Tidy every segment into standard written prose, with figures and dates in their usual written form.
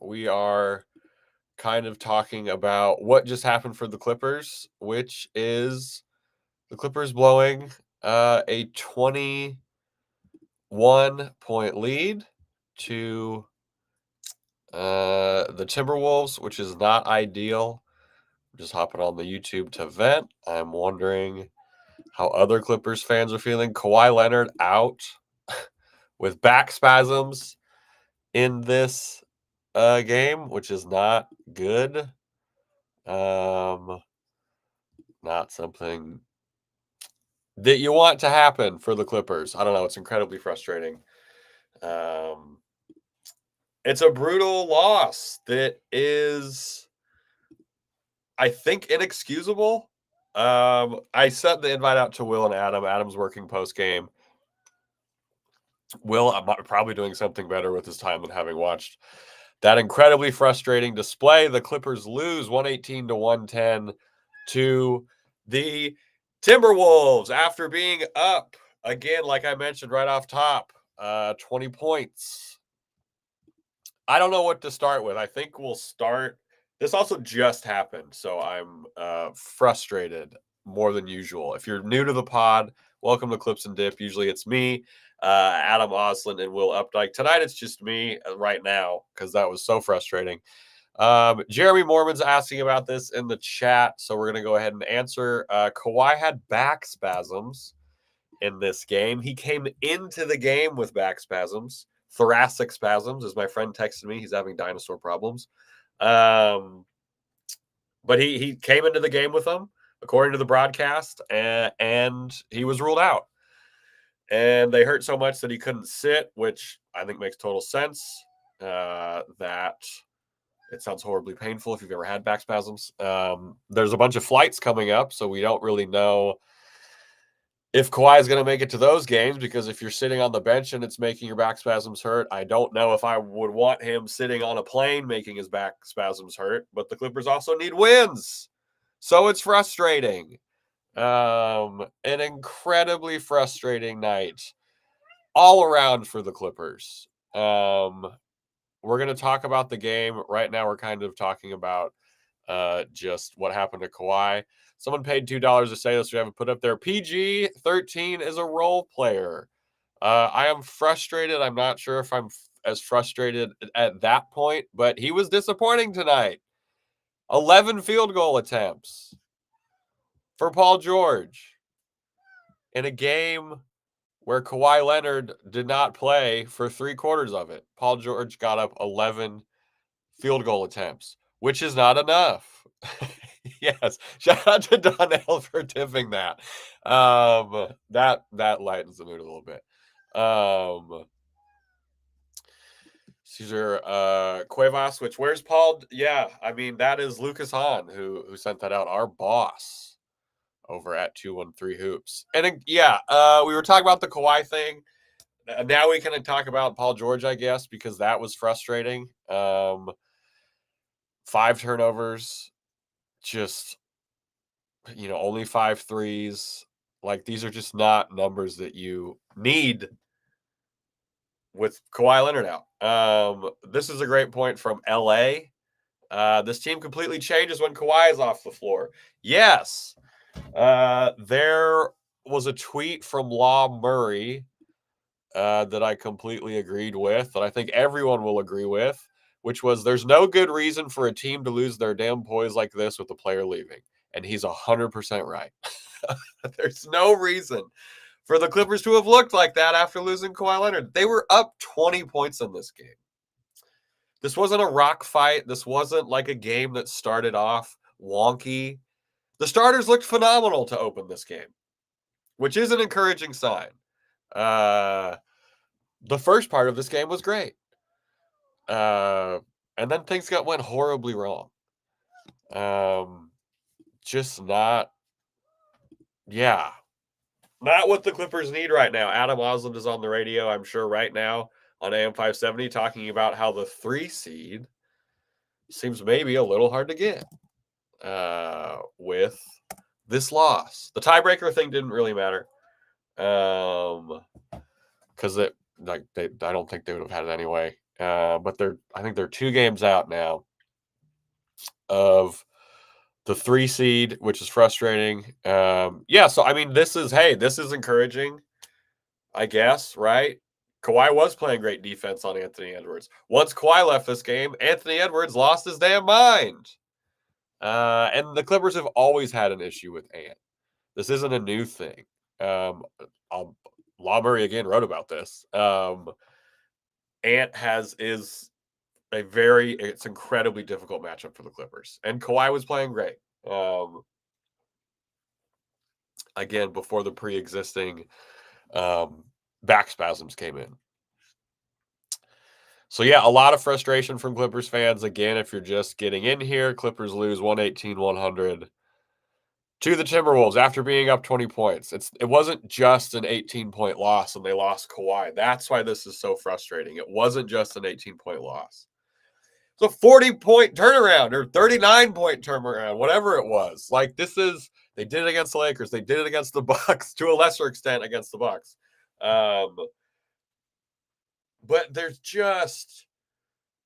We are kind of talking about what just happened for the Clippers, which is the Clippers blowing a 21-point lead to the Timberwolves, which is not ideal. I'm just hopping on the YouTube to vent. I'm wondering how other Clippers fans are feeling. Kawhi Leonard out with back spasms in this game, which is not good. Not something that you want to happen for the Clippers. I don't know. It's incredibly frustrating. It's a brutal loss that is, I think, inexcusable. I sent the invite out to Will and Adam. Adam's working post game. Will, I'm probably doing something better with his time than having watched that incredibly frustrating display. The Clippers lose 118 to 110 to the Timberwolves after being up again, like I mentioned right off top, 20 points. I don't know what to start with. I think we'll start. This also just happened, so I'm frustrated more than usual. If you're new to the pod, welcome to Clips and Dip. Usually it's me, Adam Osland, and Will Updike. Tonight it's just me right now because that was so frustrating. Jeremy Mormon's asking about this in the chat, so we're going to go ahead and answer. Kawhi had back spasms in this game. He came into the game with back spasms. Thoracic spasms, as my friend texted me. He's having dinosaur problems. But he came into the game with them, according to the broadcast, and he was ruled out. And they hurt so much that he couldn't sit, which I think makes total sense. That it sounds horribly painful if you've ever had back spasms. There's a bunch of flights coming up, so we don't really know if Kawhi is going to make it to those games, because if you're sitting on the bench and it's making your back spasms hurt, I don't know if I would want him sitting on a plane making his back spasms hurt. But the Clippers also need wins, so it's frustrating. An incredibly frustrating night all around for the Clippers. We're going to talk about the game. Right now, we're kind of talking about just what happened to Kawhi. Someone paid $2 to say this. We haven't put up there. PG-13 is a role player. I am frustrated. I'm not sure if I'm as frustrated at that point, but he was disappointing tonight. 11 field goal attempts for Paul George in a game where Kawhi Leonard did not play for 3/4 of it. Paul George got up 11 field goal attempts, which is not enough. Yes, shout out to Donnell for tipping that. That lightens the mood a little bit. Caesar Cuevas, which where's Paul? Yeah, I mean that is Lucas Hahn who sent that out. Our boss over at 213 Hoops. And yeah, we were talking about the Kawhi thing. Now we can talk about Paul George, I guess, because that was frustrating. 5 turnovers, just only 5 threes. Like, these are just not numbers that you need with Kawhi Leonard out. This is a great point from LA. This team completely changes when Kawhi is off the floor. Yes. There was a tweet from Law Murray that I completely agreed with, that I think everyone will agree with, which was there's no good reason for a team to lose their damn poise like this with the player leaving. And he's 100% right. There's no reason for the Clippers to have looked like that after losing Kawhi Leonard. They were up 20 points in this game. This wasn't a rock fight. This wasn't like a game that started off wonky. The starters looked phenomenal to open this game, which is an encouraging sign. The first part of this game was great. And then things went horribly wrong. Just not what the Clippers need right now. Adam Osland is on the radio, I'm sure, right now on AM 570 talking about how the 3 seed seems maybe a little hard to get with this loss. The tiebreaker thing didn't really matter because I don't think they would have had it anyway. but I think they're 2 games out now of the 3 seed, which is frustrating. Yeah, so I mean, this is encouraging, I guess, right? Kawhi was playing great defense on Anthony Edwards. Once Kawhi left this game, Anthony Edwards lost his damn mind. And the Clippers have always had an issue with Ant. This isn't a new thing. Law Murray again wrote about this. Ant is it's incredibly difficult matchup for the Clippers. And Kawhi was playing great. Again, before the pre-existing back spasms came in. So yeah, a lot of frustration from Clippers fans. Again, if you're just getting in here, Clippers lose 118-100 to the Timberwolves after being up 20 points. It wasn't just an 18-point loss and they lost Kawhi. That's why this is so frustrating. It wasn't just an 18-point loss. It's a 40-point turnaround or 39-point turnaround, whatever it was. Like they did it against the Lakers. They did it against the Bucks to a lesser extent against the Bucks. But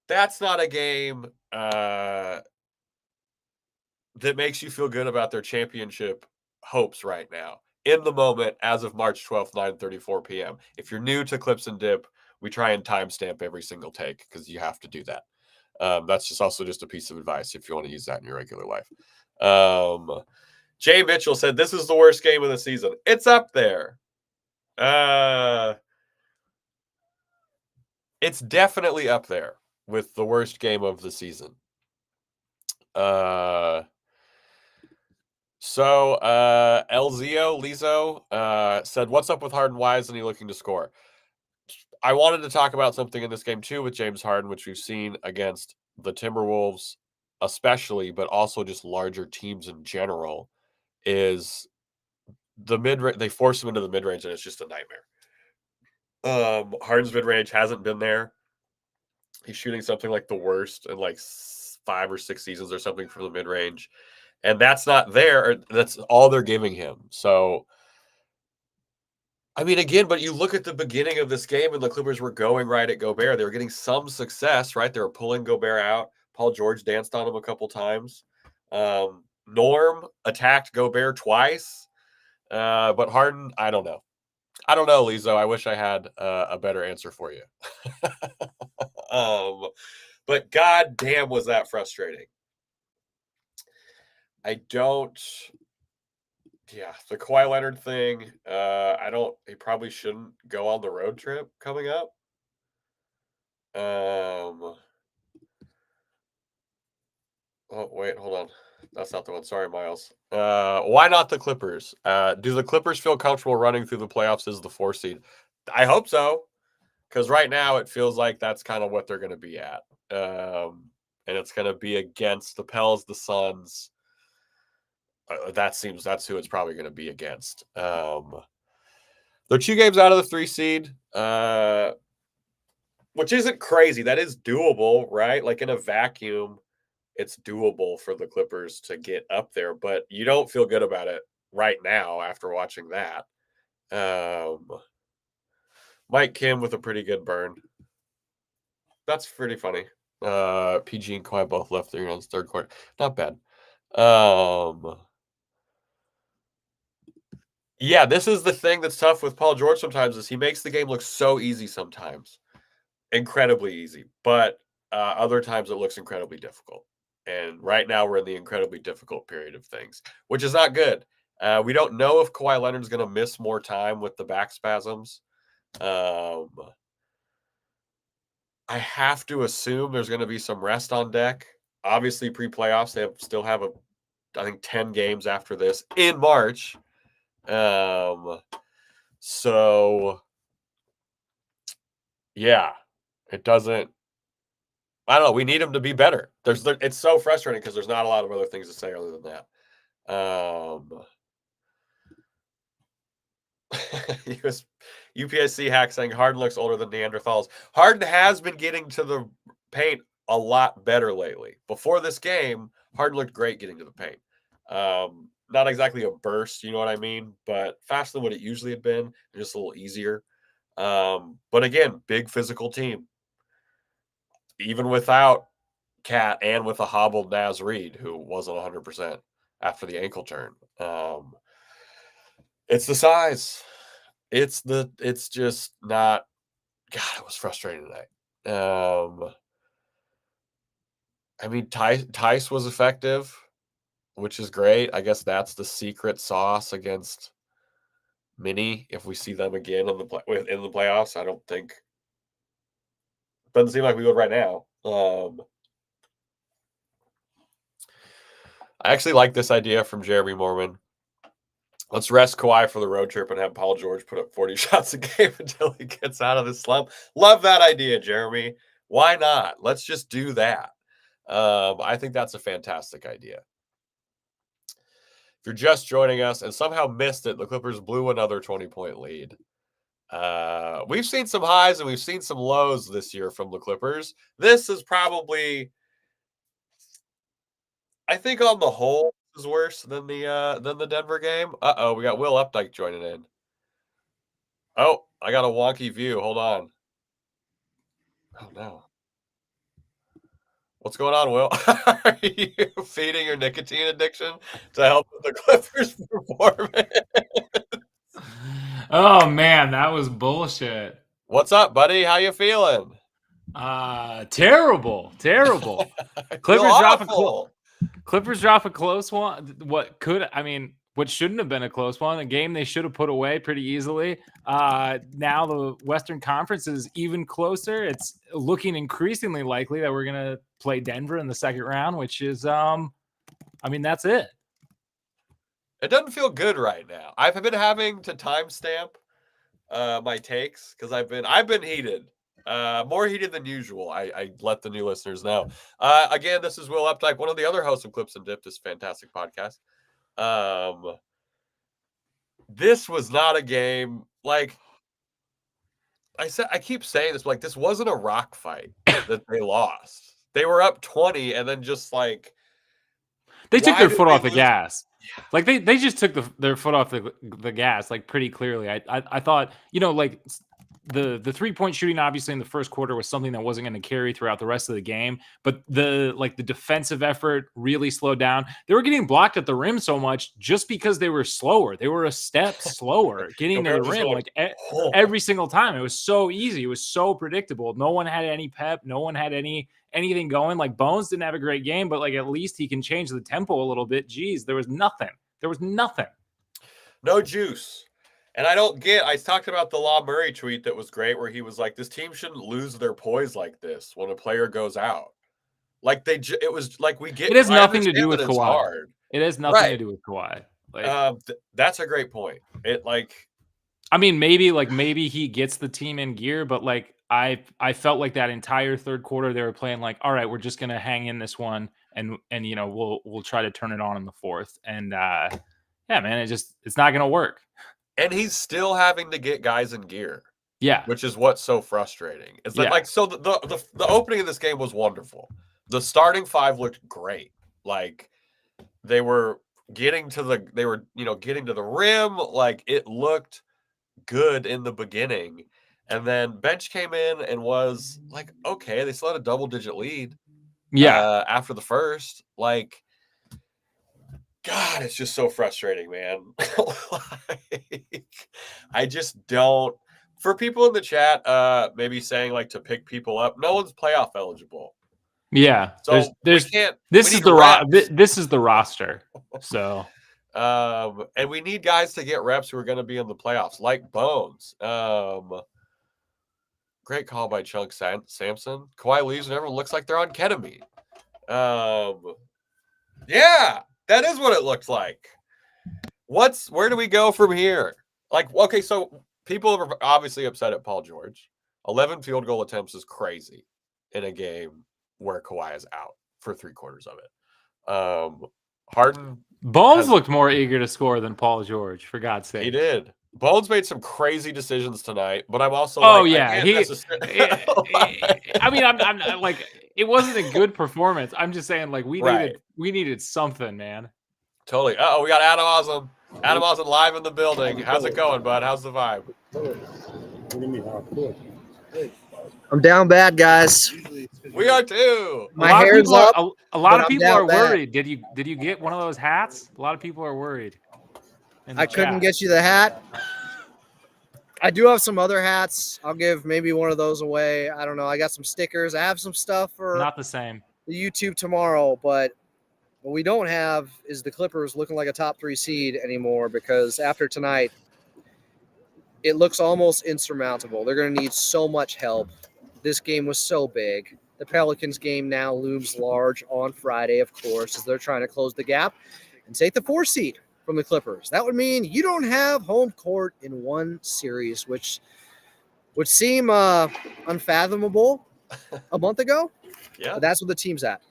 that's not a game that makes you feel good about their championship hopes right now. In the moment, as of March 12th, 9:34 p.m. If you're new to Clips and Dip, we try and timestamp every single take because you have to do that. That's just a piece of advice if you want to use that in your regular life. Jay Mitchell said, this is the worst game of the season. It's up there. It's definitely up there with the worst game of the season. So Lizo said, what's up with Harden? Why isn't he looking to score? I wanted to talk about something in this game too with James Harden, which we've seen against the Timberwolves especially, but also just larger teams in general, is the mid-range. They force him into the mid-range and it's just a nightmare. Harden's mid-range hasn't been there. He's shooting something like the worst in like 5 or 6 seasons or something from the mid-range. And that's not there. That's all they're giving him. So, I mean, again, but you look at the beginning of this game and the Clippers were going right at Gobert. They were getting some success, right? They were pulling Gobert out. Paul George danced on him a couple times. Norm attacked Gobert twice. But Harden, I don't know. I don't know, Lizo. I wish I had a better answer for you. But god damn was that frustrating. The Kawhi Leonard thing, he probably shouldn't go on the road trip coming up. Oh, wait, hold on. That's not the one. Sorry, Miles. Why not the Clippers? Do the Clippers feel comfortable running through the playoffs as the 4 seed? I hope so, because right now it feels like that's kind of what they're going to be at. And it's going to be against the Pels, the Suns. That's who it's probably going to be against. They're 2 games out of the 3 seed, which isn't crazy. That is doable, right? Like in a vacuum, it's doable for the Clippers to get up there, but you don't feel good about it right now after watching that. Mike Kim with a pretty good burn. That's pretty funny. PG and Kawhi both left there in the third quarter. Not bad. Yeah, this is the thing that's tough with Paul George sometimes is he makes the game look so easy sometimes. Incredibly easy. But other times it looks incredibly difficult. And right now we're in the incredibly difficult period of things, which is not good. We don't know if Kawhi Leonard's going to miss more time with the back spasms. I have to assume there's going to be some rest on deck. Obviously, pre-playoffs, they still have I think 10 games after this in March. So yeah, it doesn't. I don't know. We need him to be better. It's so frustrating because there's not a lot of other things to say other than that. UPSC hack saying Harden looks older than Neanderthals. Harden has been getting to the paint a lot better lately. Before this game, Harden looked great getting to the paint. Not exactly a burst, you know what I mean? But faster than what it usually had been, just a little easier. But again, big physical team. even without Cat and with a hobbled Naz Reid, who wasn't 100% after the ankle turn. It's the size. It's just not. God, it was frustrating tonight. I mean, Tice was effective, which is great. I guess that's the secret sauce against Mini. If we see them again in the playoffs, I don't think. Doesn't seem like we would right now. I actually like this idea from Jeremy Morman. Let's rest Kawhi for the road trip and have Paul George put up 40 shots a game until he gets out of this slump. Love that idea, Jeremy. Why not? Let's just do that. I think that's a fantastic idea. If you're just joining us and somehow missed it, the Clippers blew another 20-point lead. We've seen some highs and we've seen some lows this year from the Clippers. This is probably, I think on the whole, is worse than the Denver game. Uh-oh, we got Will Updike joining in. Oh, I got a wonky view. Hold on. Oh no. What's going on, Will? Are you feeding your nicotine addiction to help with the Clippers' performance? Oh man, that was bullshit. What's up, buddy? How you feeling? Terrible. Clippers drop a close one. What shouldn't have been a close one, a game they should have put away pretty easily. Now the Western Conference is even closer. It's looking increasingly likely that we're gonna play Denver in the second round, which is that's it. It doesn't feel good right now. I've been having to timestamp my takes because I've been heated. More heated than usual. I let the new listeners know. Again, this is Will Updike, one of the other hosts of Clips and Dip, this fantastic podcast. This was not a game like I keep saying this, but like this wasn't a rock fight that they lost. They were up 20 and then just like they took their foot off the gas. Yeah. Like they just took their foot off the gas like pretty clearly. I thought, like the 3-point shooting obviously in the first quarter was something that wasn't going to carry throughout the rest of the game, but the defensive effort really slowed down. They were getting blocked at the rim so much just because they were slower. They were a step slower getting to the rim like every single time. It was so easy. It was so predictable. No one had any pep. No one had anything going. Like Bones didn't have a great game, but like at least he can change the tempo a little bit. Jeez, there was nothing. No juice. And I talked about the Law Murray tweet that was great where he was like, this team shouldn't lose their poise like this when a player goes out. Like it was like we get. It has nothing to do with Kawhi. Hard. It has nothing to do with Kawhi. Like, that's a great point. It maybe he gets the team in gear, but like I felt like that entire third quarter they were playing like, all right, we're just gonna hang in this one and we'll try to turn it on in the fourth. And yeah, man, it's not gonna work. And he's still having to get guys in gear. Yeah. Which is what's so frustrating. It's like so the opening of this game was wonderful. The starting five looked great. Like they were getting to the rim. Like it looked good in the beginning. And then bench came in and was like, okay, they still had a double-digit lead. Yeah. After the first, like, God, it's just so frustrating, man. Like, I just don't. For people in the chat, maybe saying like to pick people up, no one's playoff eligible. Yeah. So this is the roster. So. And we need guys to get reps who are going to be in the playoffs, like Bones. Great call by Chunk Sampson. Kawhi leaves and everyone looks like they're on ketamine. Yeah, that is what it looks like. Where do we go from here? Like, okay, so people are obviously upset at Paul George. 11 field goal attempts is crazy in a game where Kawhi is out for 3/4 of it. Harden. Bones looked more eager to score than Paul George, for God's sake. He did. Bones made some crazy decisions tonight, but I'm also I'm like, it wasn't a good performance. I'm just saying, like, we needed something, man. Totally. We got Adam Osland. Adam Osland live in the building. How's it going, bud? How's the vibe? What do you mean? I'm down bad, guys. We are too. My hair's up. A lot of but I'm people down are bad. worried. Did you get one of those hats? A lot of people are worried. I couldn't get you the hat. I do have some other hats. I'll give maybe one of those away. I don't know. I got some stickers. I have some stuff for Not the same. the YouTube tomorrow, but what we don't have is the Clippers looking like a top 3 seed anymore because after tonight, it looks almost insurmountable. They're going to need so much help. This game was so big. The Pelicans game now looms large on Friday, of course, as they're trying to close the gap and take the 4 seed from the Clippers. That would mean you don't have home court in one series, which would seem unfathomable a month ago. Yeah. But that's what the team's at.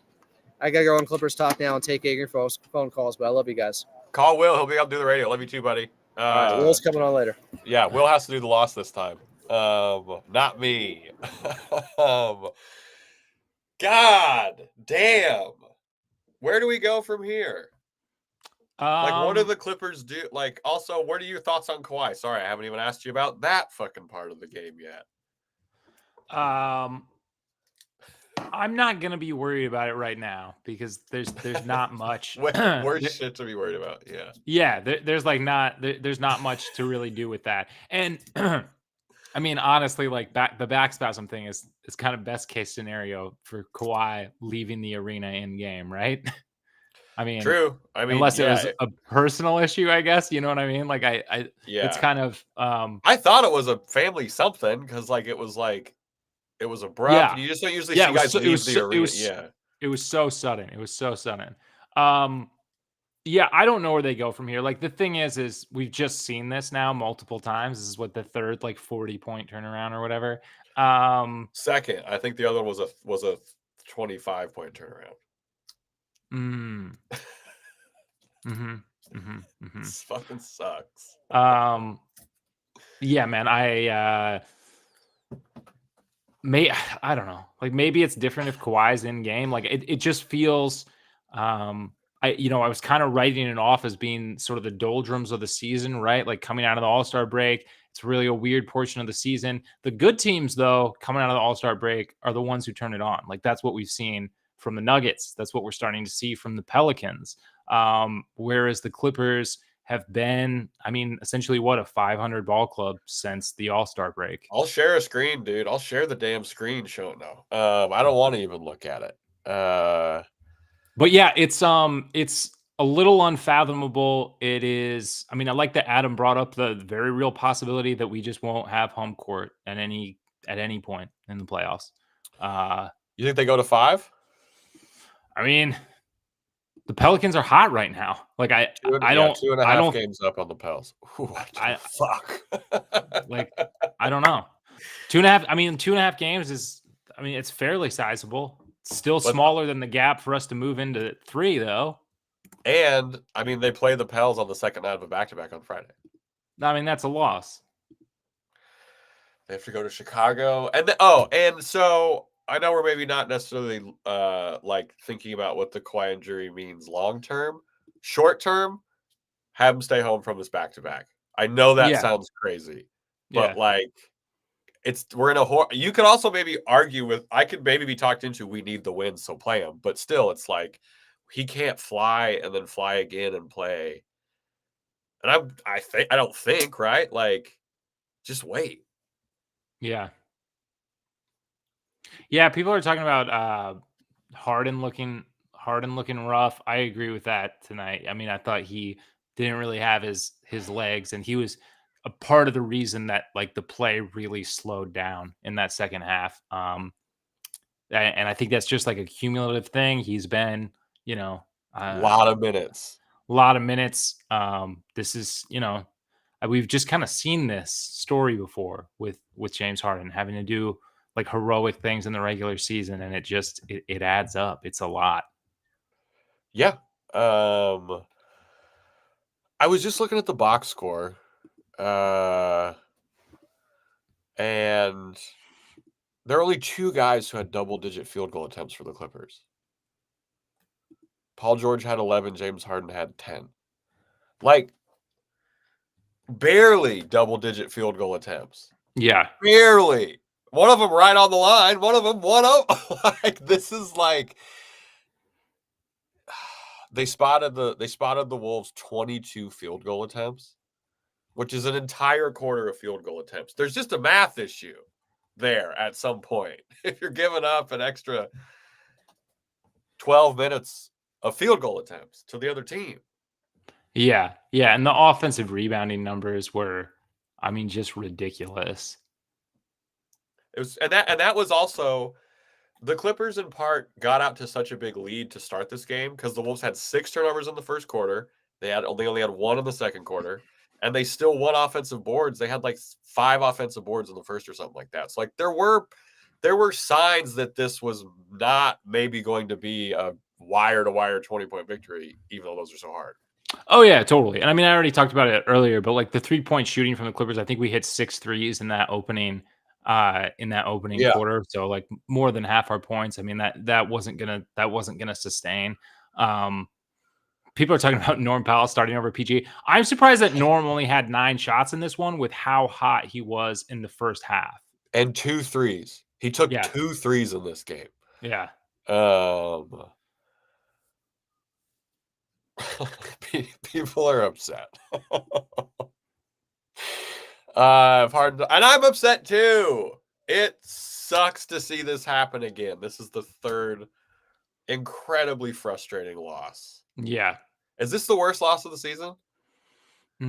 I got to go on Clippers Talk now and take ignorant phone calls, but I love you guys. Call Will. He'll be able to do the radio. Love you too, buddy. All right, Will's coming on later. Yeah, Will has to do the loss this time. Not me. God damn. Where do we go from here? What do the Clippers do? Also, what are your thoughts on Kawhi? Sorry, I haven't even asked you about that fucking part of the game yet. I'm not gonna be worried about it right now because there's not much. Worse shit to be worried about. Yeah. Yeah, there's not much to really do with that. And I mean, honestly, the back spasm thing is kind of best case scenario for Kawhi leaving the arena in game, right? I mean, true. I mean, unless it was a personal issue, I guess. You know what I mean? It's kind of. I thought it was a family something because it was abrupt. Yeah. And you just don't usually see guys leave the arena. It was so sudden. It was so sudden. Yeah, I don't know where they go from here. The thing is we've just seen this now multiple times. This is what the third 40-point turnaround or whatever. Second, I think the other one was a 25-point turnaround. This fucking sucks. Yeah, man. I don't know. Maybe it's different if Kawhi's in game. It just feels. I was kind of writing it off as being sort of the doldrums of the season, right? Coming out of the All-Star break, it's really a weird portion of the season. The good teams, though, coming out of the All-Star break are the ones who turn it on. That's what we've seen from the Nuggets. That's what we're starting to see from the Pelicans. Whereas the Clippers have been, essentially a 500 ball club since the All-Star break. I'll share a screen, dude. I'll share the damn screen show now. I don't want to even look at it. But yeah, it's a little unfathomable. It is. I like that Adam brought up the very real possibility that we just won't have home court at any point in the playoffs. You think they go to 5? The Pelicans are hot right now. I don't. 2.5 games up on the Pels. Fuck. I don't know. 2.5. 2.5 games is. It's fairly sizable. Still smaller than the gap for us to move into 3, though. And they play the Pels on the second night of a back-to-back on Friday. That's a loss. They have to go to Chicago, and so I know we're maybe not necessarily thinking about what the Kawhi injury means long term. Short term, have him stay home from this back-to-back. I know that sounds crazy, but we're in a you could also maybe argue with. I could maybe be talked into. We need the win, so play him. But still, it's he can't fly and then fly again and play. And I don't think right. Just wait. Yeah. Yeah, people are talking about Harden looking rough. I agree with that tonight. I thought he didn't really have his legs, and he was a part of the reason that the play really slowed down in that second half. And I think that's just a cumulative thing. He's been, a lot of minutes. This is, we've just kind of seen this story before with James Harden having to do heroic things in the regular season, and it adds up. It's a lot. Yeah. I was just looking at the box score. And there are only 2 guys who had double-digit field goal attempts for the Clippers. Paul George had 11. James Harden had 10. Barely double-digit field goal attempts. Yeah. Barely. One of them right on the line. One of them 1-0. Like, this is like they spotted the Wolves 22 field goal attempts, which is an entire quarter of field goal attempts. There's just a math issue there at some point. If you're giving up an extra 12 minutes of field goal attempts to the other team. Yeah. And the offensive rebounding numbers were, I mean, just ridiculous. It was, and that was also the Clippers in part got out to such a big lead to start this game because the Wolves had 6 turnovers in the first quarter. They only had 1 in the second quarter, and they still won offensive boards. They had like 5 offensive boards in the first or something like that. So like there were signs that this was not maybe going to be a wire-to-wire 20-point victory, even though those are so hard. Oh yeah, totally. And I mean, I already talked about it earlier, but like the 3-point shooting from the Clippers, I think we hit 6 threes in that opening quarter. So like more than half our points. I mean, that wasn't gonna sustain. People are talking about Norm Powell starting over PG. I'm surprised that Norm only had 9 shots in this one with how hot he was in the first half. And 2 threes. He took 2 threes in this game. Yeah. People are upset. And I'm upset too. It sucks to see this happen again. This is the third incredibly frustrating loss. Yeah. Is this the worst loss of the season?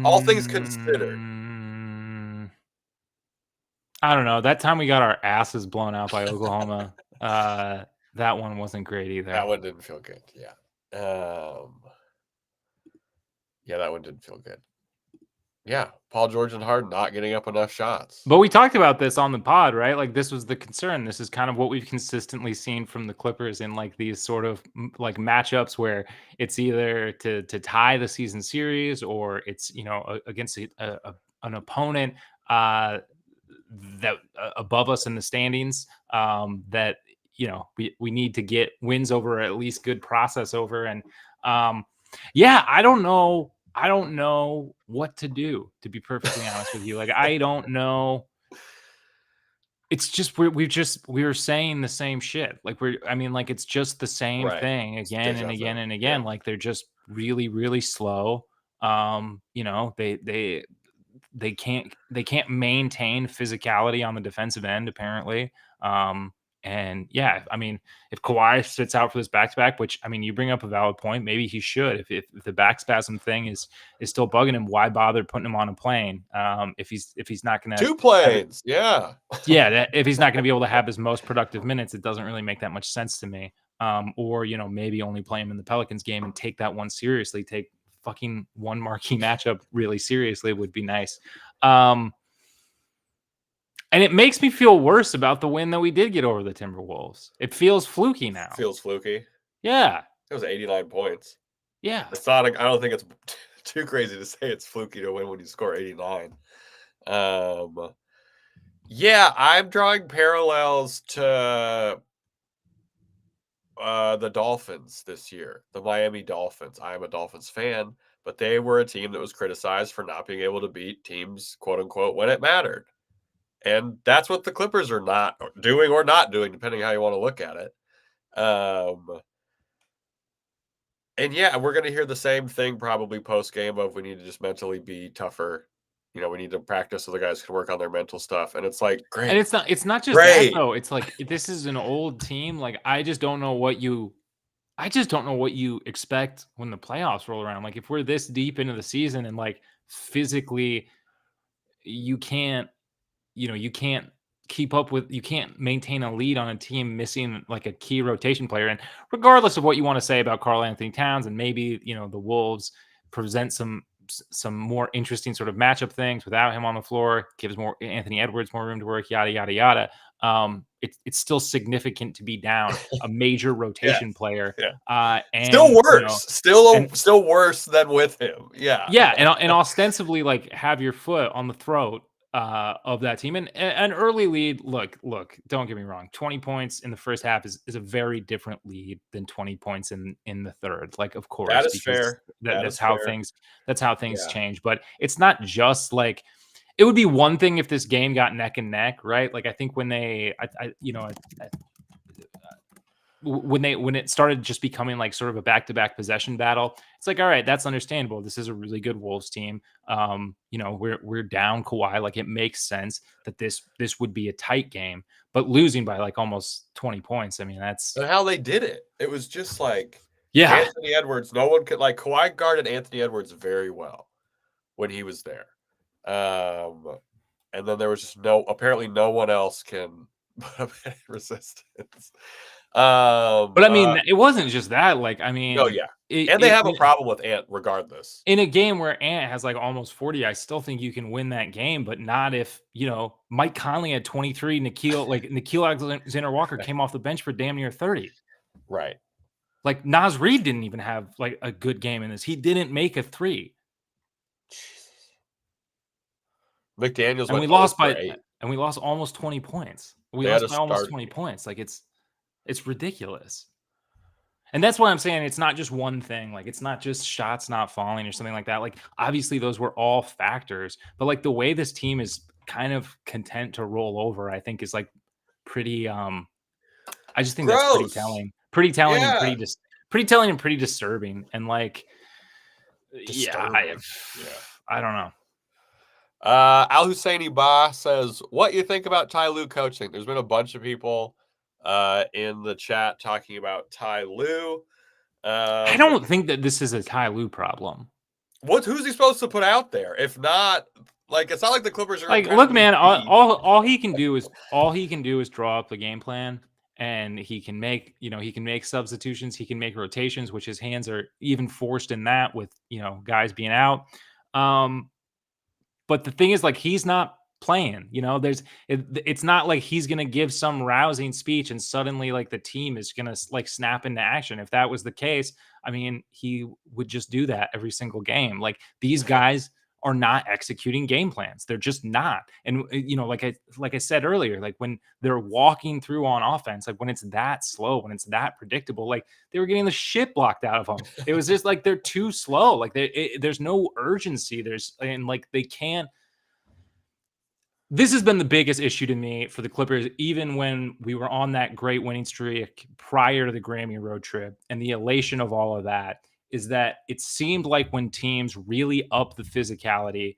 All things considered. I don't know. That time we got our asses blown out by Oklahoma. That one wasn't great either. That one didn't feel good. Yeah. Yeah, that one didn't feel good. Yeah, Paul George and Harden not getting up enough shots. But we talked about this on the pod, right? Like this was the concern. This is kind of what we've consistently seen from the Clippers in like these sort of like matchups where it's either to tie the season series or it's, you know, against an opponent that above us in the standings that, you know, we need to get wins over, or at least good process over. And yeah, I don't know what to do, to be perfectly honest with you. Like, I don't know. It's just we were saying the same shit. Like it's just the same thing again and again and again. Yeah. Like they're just really, really slow. You know, they can't maintain physicality on the defensive end, apparently. And yeah, I mean, if Kawhi sits out for this back-to-back, which I mean, you bring up a valid point, maybe he should. If the back spasm thing is still bugging him, why bother putting him on a plane? If he's not going to 2 planes, if he's not going to be able to have his most productive minutes, it doesn't really make that much sense to me. Or you know, maybe only play him in the Pelicans game and take that one seriously. Take fucking one marquee matchup really seriously would be nice. And it makes me feel worse about the win that we did get over the Timberwolves. It feels fluky now. Feels fluky. Yeah. It was 89 points. Yeah. It's not. I don't think it's too crazy to say it's fluky to win when you score 89. Yeah, I'm drawing parallels to the Dolphins this year, the Miami Dolphins. I am a Dolphins fan, but they were a team that was criticized for not being able to beat teams, quote unquote, when it mattered. And that's what the Clippers are not doing or not doing, depending how you want to look at it. And yeah, we're going to hear the same thing probably post-game of we need to just mentally be tougher. You know, we need to practice so the guys can work on their mental stuff. And it's like, great. And it's not just that, though. It's like, this is an old team. Like, I just don't know what you expect when the playoffs roll around. Like, if we're this deep into the season and like physically you can't keep up with, you can't maintain a lead on a team missing like a key rotation player. And regardless of what you want to say about Karl Anthony Towns, and maybe, you know, the Wolves present some more interesting sort of matchup things without him on the floor, gives more Anthony Edwards more room to work, yada, yada, yada. It's still significant to be down a major rotation player. Yeah. And still worse, you know, still worse than with him. Yeah. Yeah. And ostensibly like have your foot on the throat of that team, and an early lead. Look, don't get me wrong. 20 points in the first half is a very different lead than 20 points in the third. Like, of course, that is fair. That's how things change. But it's not just like, it would be one thing if this game got neck and neck, right? Like I think when when it started just becoming like sort of a back-to-back possession battle, it's like, all right, that's understandable. This is a really good Wolves team. We're down Kawhi. Like it makes sense that this would be a tight game, but losing by like almost 20 points. I mean, that's and how they did it. It was just like Anthony Edwards. No one could like Kawhi guarded Anthony Edwards very well when he was there. And then there was just apparently no one else can put up any resistance. But I mean, it wasn't just that. Like, I mean, and they have a problem with Ant regardless. In a game where Ant has like almost 40, I still think you can win that game, but not if Mike Conley had 23, Nickeil Alexander-Walker came off the bench for damn near 30. Right. Like Naz Reid didn't even have like a good game in this. He didn't make a 3. McDaniels and we lost by 8. And we lost almost 20 points. We lost by almost 20 points. Like it's ridiculous. And that's why I'm saying it's not just one thing. Like it's not just shots not falling or something like that. Like obviously those were all factors, but like the way this team is kind of content to roll over, I think is like pretty I just think gross. That's pretty telling. Pretty telling and pretty telling and pretty disturbing. And like I don't know. Al Husseini Ba says, what you think about Ty Lue coaching? There's been a bunch of people in the chat talking about Ty Lue. I don't think that this is a Ty Lue problem. Who's he supposed to put out there? If not, like it's not like the Clippers are like. Look, man, all he can do is draw up the game plan, and he can make substitutions, he can make rotations, which his hands are even forced in that with guys being out. But the thing is, like, he's not playing. It's not like he's gonna give some rousing speech and suddenly like the team is gonna like snap into action. If that was the case, I mean, he would just do that every single game. Like these guys are not executing game plans. They're just not. And like I said earlier, like when they're walking through on offense, like when it's that slow, when it's that predictable, like they were getting the shit blocked out of them. It was just like they're too slow. Like there's no urgency. They can't. This has been the biggest issue to me for the Clippers, even when we were on that great winning streak prior to the Grammy road trip and the elation of all of that, is that it seemed like when teams really up the physicality,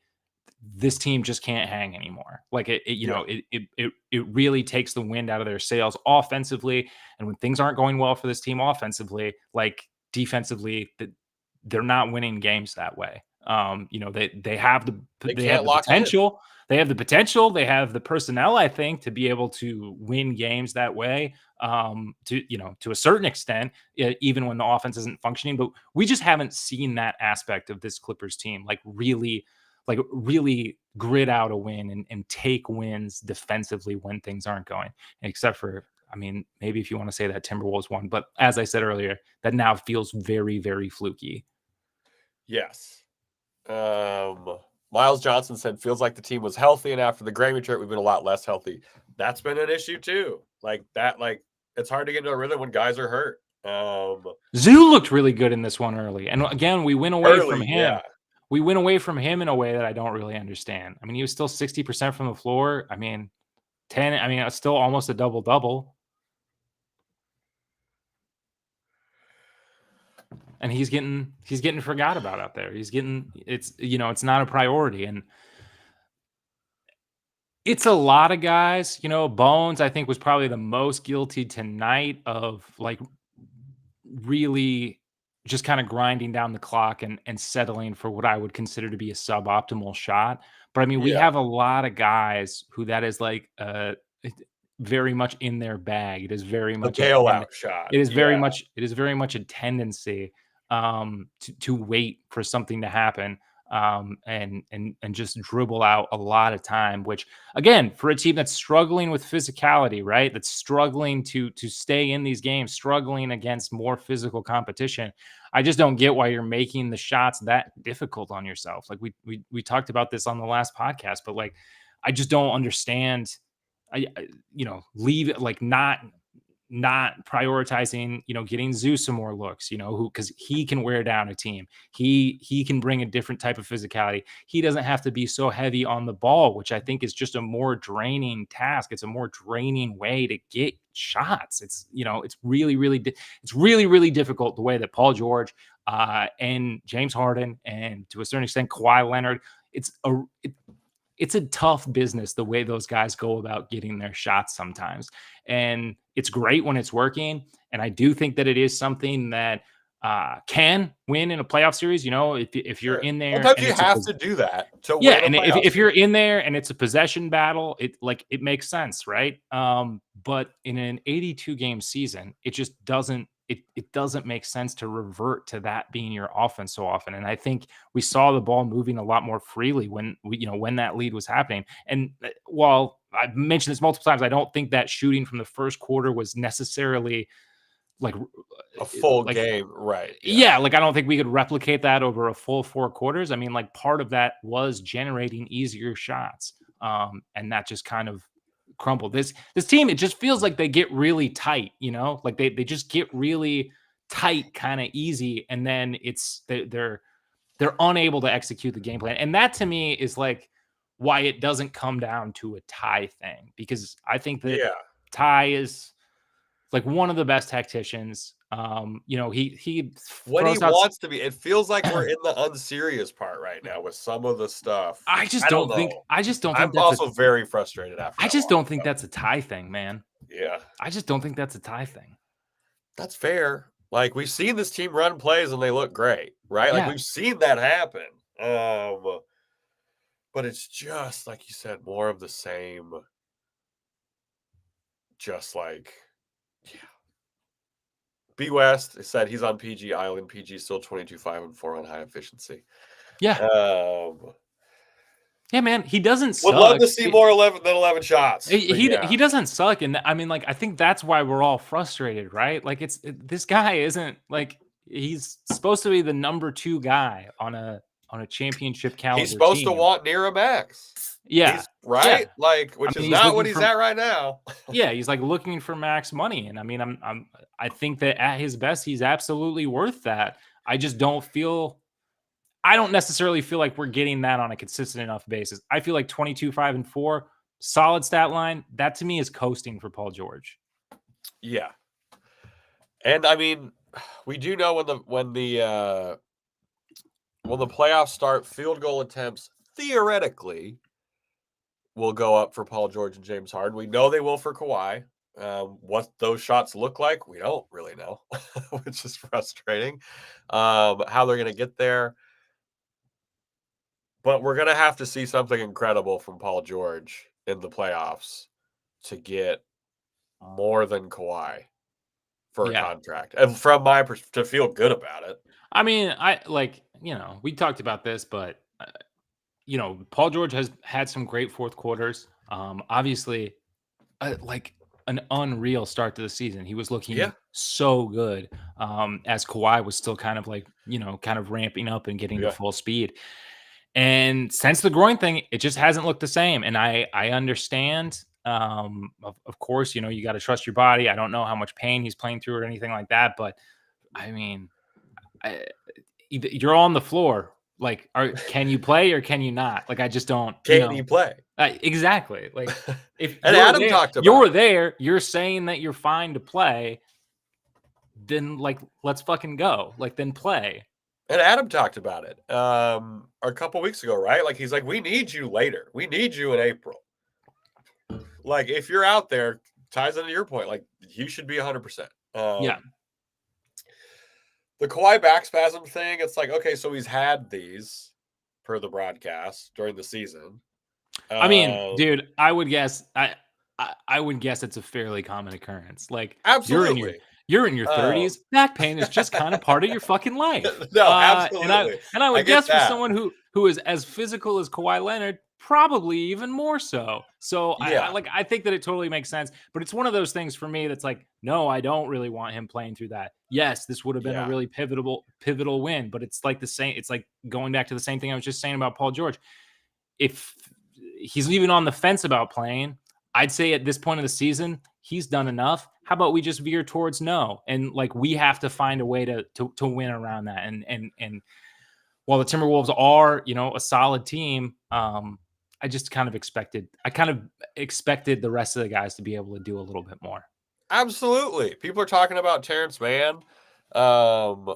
this team just can't hang anymore. Like it really takes the wind out of their sails offensively. And when things aren't going well for this team offensively, like defensively, they're not winning games that way. They have the potential. They have the potential. They have the personnel, I think, to be able to win games that way. To a certain extent, even when the offense isn't functioning. But we just haven't seen that aspect of this Clippers team, like really grit out a win and take wins defensively when things aren't going. Except for, I mean, maybe if you want to say that Timberwolves won, but as I said earlier, that now feels very, very fluky. Yes. Miles Johnson said, feels like the team was healthy, and after the Grammy trip, we've been a lot less healthy. That's been an issue too. Like that, like it's hard to get into a rhythm when guys are hurt. Zoo looked really good in this one early. And again, we went away from him. Yeah. We went away from him in a way that I don't really understand. I mean, he was still 60% from the floor. I mean, it's still almost a double-double. And he's getting forgot about out there. It's not a priority. And it's a lot of guys, Bones, I think, was probably the most guilty tonight of like really just kind of grinding down the clock and settling for what I would consider to be a suboptimal shot. But I mean, we have a lot of guys who that is like very much in their bag. It is very much a bailout shot. It is very much a tendency to wait for something to happen and just dribble out a lot of time, which again, for a team that's struggling with physicality, right? That's struggling to stay in these games, struggling against more physical competition. I just don't get why you're making the shots that difficult on yourself. Like we talked about this on the last podcast, but like, I just don't understand, leave it like not not prioritizing, getting Zeus some more looks, because he can wear down a team. He can bring a different type of physicality. He doesn't have to be so heavy on the ball, which I think is just a more draining task. It's a more draining way to get shots. It's, it's really, really difficult the way that Paul George and James Harden and to a certain extent Kawhi Leonard, it's a tough business the way those guys go about getting their shots sometimes. And it's great when it's working. And I do think that it is something that can win in a playoff series. If you're in there, sometimes you have to do that. And if you're in there and it's a possession battle, it makes sense, right? But in an 82 game season, it just doesn't. It doesn't make sense to revert to that being your offense so often. And I think we saw the ball moving a lot more freely when that lead was happening. And while I've mentioned this multiple times, I don't think that shooting from the first quarter was necessarily like a full game, right? Yeah, I don't think we could replicate that over a full 4 quarters. I mean, part of that was generating easier shots, and that just kind of crumbled. This team, it just feels like they get really tight, they just get really tight kind of easy, and then they're unable to execute the game plan. And that to me is why it doesn't come down to a tie thing, because I think that Ty is one of the best tacticians. He when he wants to be. It feels like we're in the unserious part right now with some of the stuff. I don't think I'm also very frustrated after. I just don't think that's a tie thing, man. Yeah. I just don't think that's a tie thing. That's fair. We've seen this team run plays and they look great, right? Yeah. We've seen that happen. But it's just like you said, more of the same. Just B West said he's on PG Island. PG still 22-5-4 on high efficiency. Yeah. Yeah, man. He doesn't suck. Would love to see more 11 shots. He doesn't suck. And I mean, I think that's why we're all frustrated, right? This guy isn't he's supposed to be the number 2 guy on a championship caliber. He's supposed team. to want near a max. Yeah. Right? Yeah. Which is not what he's at right now. Yeah, he's looking for max money. And I mean, I think that at his best, he's absolutely worth that. I don't necessarily feel like we're getting that on a consistent enough basis. I feel like 22-5-4, solid stat line. That to me is coasting for Paul George. Yeah. And I mean, we do know when the playoffs start, field goal attempts theoretically will go up for Paul George and James Harden. We know they will for Kawhi. What those shots look like, we don't really know, which is frustrating. How they're going to get there. But we're going to have to see something incredible from Paul George in the playoffs to get more than Kawhi for a contract. And from my perspective, to feel good about it. I mean, we talked about this, but Paul George has had some great fourth quarters. Obviously, an unreal start to the season. He was looking so good as Kawhi was still kind of ramping up and getting to full speed. And since the groin thing, it just hasn't looked the same. And I understand, of course, you got to trust your body. I don't know how much pain he's playing through or anything like that. But I mean, you're on the floor. Can you play or can you not? I just don't. Can you play? Exactly. If and Adam talked about you're there, you're saying that you're fine to play. Then let's fucking go. Then play. And Adam talked about it a couple weeks ago, right? He's we need you later. We need you in April. If you're out there, ties into your point. You should be 100%. Yeah. The Kawhi back spasm thing, it's okay, so he's had these per the broadcast during the season. I mean, dude, I would guess it's a fairly common occurrence. Absolutely. You're in your 30s. Back pain is just kind of part of your fucking life. No, absolutely. And I would guess for someone who is as physical as Kawhi Leonard, probably even more so. So I think that it totally makes sense. But it's one of those things for me that's no, I don't really want him playing through that. Yes, this would have been a really pivotal win, but it's the same. It's going back to the same thing I was just saying about Paul George. If he's even on the fence about playing, I'd say at this point of the season, he's done enough. How about we just veer towards no? And like we have to find a way to win around that. And while the Timberwolves are, a solid team, I kind of expected the rest of the guys to be able to do a little bit more. Absolutely. People are talking about Terrence Mann in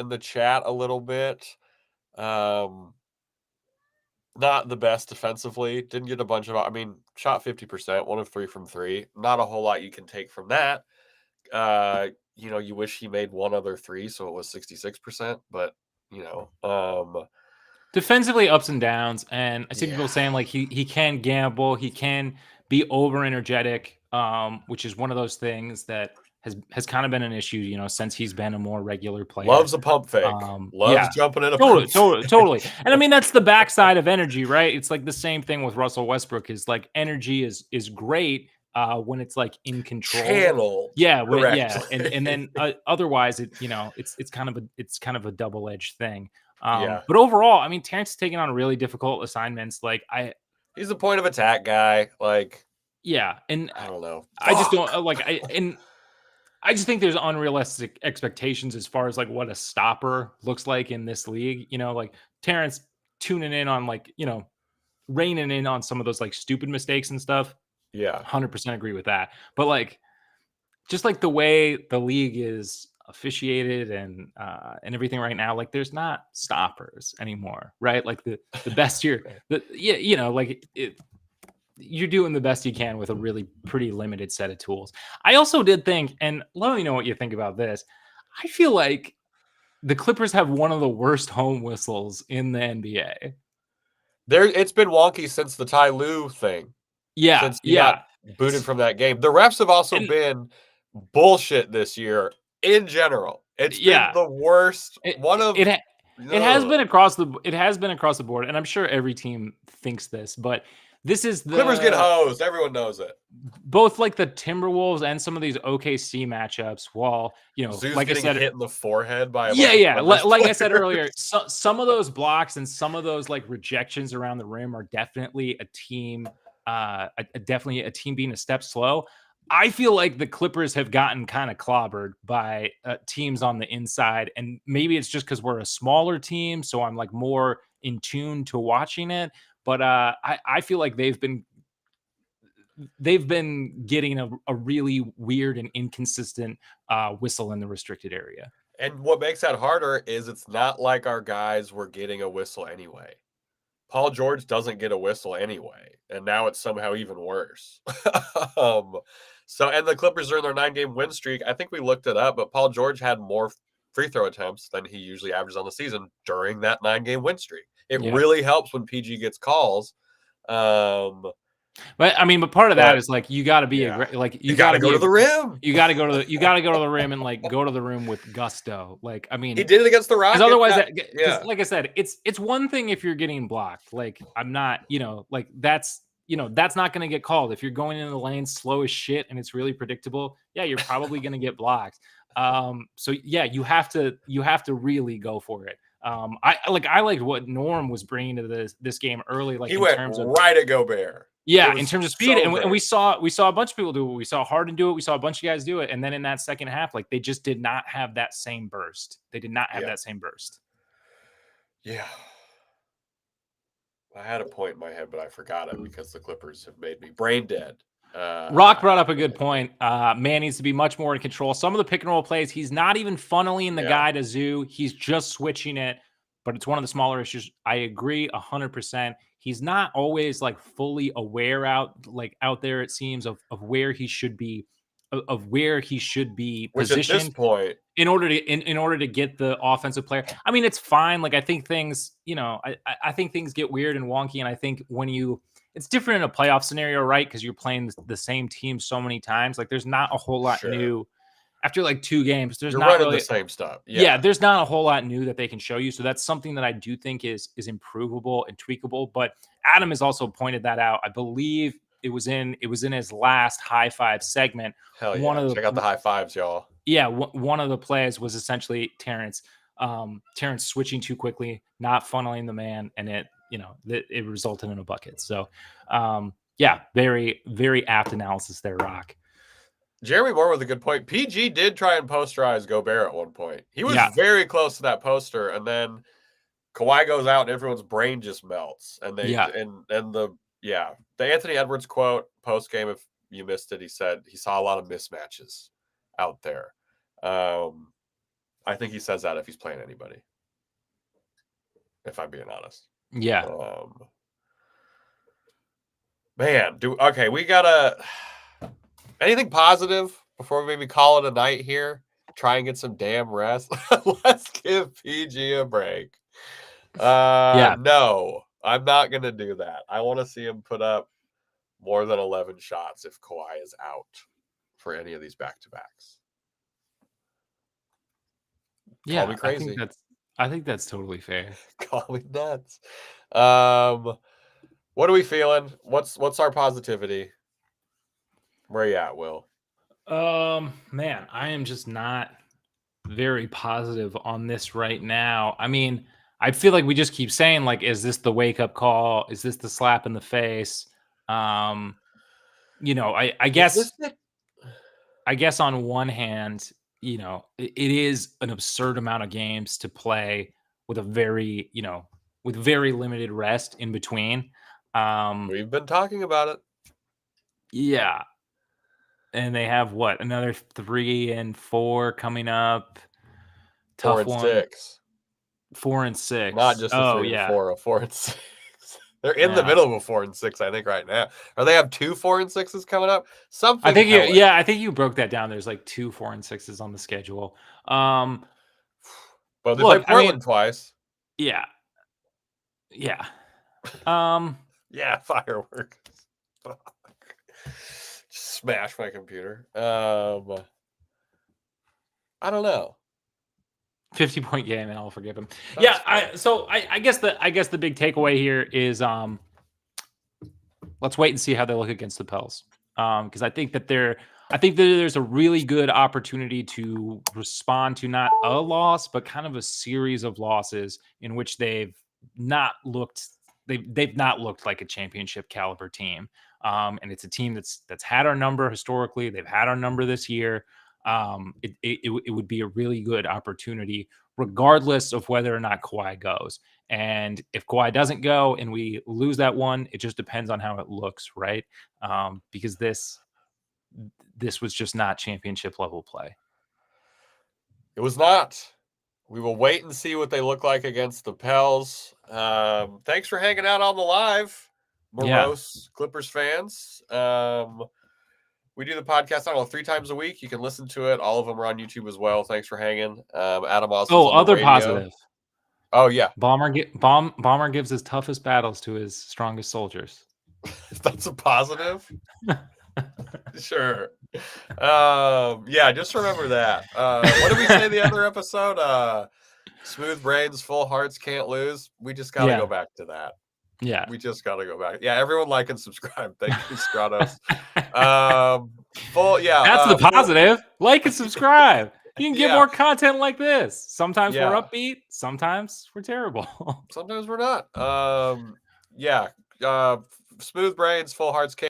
the chat a little bit. Not the best defensively. Didn't get a bunch of, shot 50%, 1 of 3 from 3. Not a whole lot you can take from that. You wish he made one other 3, so it was 66%, but defensively ups and downs. And I see people saying like he can gamble, he can be over energetic, which is one of those things that has kind of been an issue, since he's been a more regular player. Loves a pump fake. Loves jumping in a pump fake. Totally. And I mean, that's the backside of energy, right? It's like the same thing with Russell Westbrook is like energy is great when it's like in control. Channel. Yeah. And then otherwise it's kind of a double-edged thing. But overall, I mean, Terrence is taking on really difficult assignments. Like he's a point of attack guy. Like, and I don't know. I just don't I just think there's unrealistic expectations as far as like what a stopper looks like in this league. Like Terrence tuning in on like, reining in on some of those like stupid mistakes and stuff. Yeah. 100% agree with that. But like, just like the way the league is officiated and everything right now, like there's not stoppers anymore, right? Like the best you're you're doing the best you can with a really pretty limited set of tools. I also did think, and let me know what you think about this, I feel like the Clippers have one of the worst home whistles in the NBA. It's been wonky since the Ty Lue thing. Yeah. Since he got booted from that game. The refs have also been bullshit this year in general. It's been the worst. It has been across the board, and I'm sure every team thinks this, but this is the Clippers get hosed. Everyone knows it. Both like the Timberwolves and some of these OKC matchups. While Zeus like I said, hit in the forehead by like I said earlier, some of those blocks and some of those like rejections around the rim are definitely a team, definitely a team being a step slow. I feel like the Clippers have gotten kind of clobbered by teams on the inside, and maybe it's just because we're a smaller team, so I'm like more in tune to watching it. But I feel like they've been getting a really weird and inconsistent whistle in the restricted area. And what makes that harder is it's not like our guys were getting a whistle anyway. Paul George doesn't get a whistle anyway, and now it's somehow even worse. And the Clippers are in their 9-game win streak. I think we looked it up, but Paul George had more free throw attempts than he usually averages on the season during that 9-game win streak. It really helps when PG gets calls. But part of that is like you got to be you got to go to the rim. You got to go to the rim and like go to the rim with gusto. Like he did it against the Rockets. Otherwise, like I said, it's one thing if you're getting blocked. Like I'm not, like that's not going to get called if you're going into the lane slow as shit and it's really predictable. Yeah, you're probably going to get blocked. So you have to really go for it. I liked what Norm was bringing to this game early. Like he went right at Gobert. Yeah, in terms of speed, and we saw a bunch of people do it. We saw Harden do it. We saw a bunch of guys do it, and then in that second half, like they just did not have that same burst. They did not have that same burst. Yeah, I had a point in my head, but I forgot it because the Clippers have made me brain dead. Rock brought up a good point. Man needs to be much more in control. Some of the pick and roll plays, he's not even funneling the guy to Zoo. He's just switching it, but it's one of the smaller issues. I agree 100%. He's not always like fully aware out there, it seems, of where he should be, positioned at this point in order to get the offensive player. I mean, it's fine. Like I think things, I think things get weird and wonky, and I think it's different in a playoff scenario, right? Because you're playing the same team so many times. Like there's not a whole lot new. After like 2 games, you're not really the same stuff. Yeah, there's not a whole lot new that they can show you. So that's something that I do think is improvable and tweakable. But Adam has also pointed that out. I believe it was in his last high five segment. Hell yeah! Check out the high fives, y'all. Yeah, one of the plays was essentially Terrence switching too quickly, not funneling the man, and it resulted in a bucket. So Yeah, very, very apt analysis there, Rock. Jeremy Moore with a good point. PG did try and posterize Gobert at one point. He was Yeah. very close to that poster, and then Kawhi goes out and everyone's brain just melts. And they the Anthony Edwards quote post game, if you missed it, he said he saw a lot of mismatches out there. I think he says that if he's playing anybody, if I'm being honest. Yeah. Man, we gotta anything positive before we maybe call it a night here? Try and get some damn rest. Let's give PG a break. No, I'm not gonna do that. I want to see him put up more than 11 shots if Kawhi is out for any of these back-to-backs. Yeah, Call me crazy. I think that's totally fair. Call me nuts. What are we feeling? What's our positivity? Where you at, Will? Man, I am just not very positive on this right now. I mean, I feel like we just keep saying, like, is this the wake-up call? Is this the slap in the face? I guess on one hand, it is an absurd amount of games to play with a very, with very limited rest in between. We've been talking about it. Yeah. And they have another 3 and 4 coming up. Tough 4 and 6. 4 and 6. Not just a 3 and 4, a 4 and 6. They're in the middle of a 4 and 6, I think, right now. Or they have 2 4 and 6s coming up. Something. I think you broke that down. There's like 2 4 and 6s on the schedule. But they played Portland twice. Yeah. Yeah. Yeah, fireworks. Smash my computer. I don't know. 50-point game, and I'll forgive him. I guess the big takeaway here is let's wait and see how they look against the Pels. Because I think that there's a really good opportunity to respond to not a loss, but kind of a series of losses in which they've not looked like a championship caliber team. And it's a team that's had our number historically. They've had our number this year. It would be a really good opportunity, regardless of whether or not Kawhi goes. And if Kawhi doesn't go and we lose that one, it just depends on how it looks, right? Because this was just not championship level play. It was not. We will wait and see what they look like against the Pels. Thanks for hanging out on the live, morose Clippers fans. We do the podcast, I don't know, 3 times a week. You can listen to it. All of them are on YouTube as well. Thanks for hanging. Adam Osland. Other positive. Oh, yeah. Bomber gives his toughest battles to his strongest soldiers. That's a positive? Sure. Just remember that. What did we say the other episode? Smooth brains, full hearts, can't lose. We just got to go back to that. Yeah. We just got to go back. Yeah, everyone like and subscribe. Thank you, Stratos. That's the positive. Like and subscribe. You can get more content like this. Sometimes we're upbeat. Sometimes we're terrible. Sometimes we're not. Smooth brains, full hearts, can't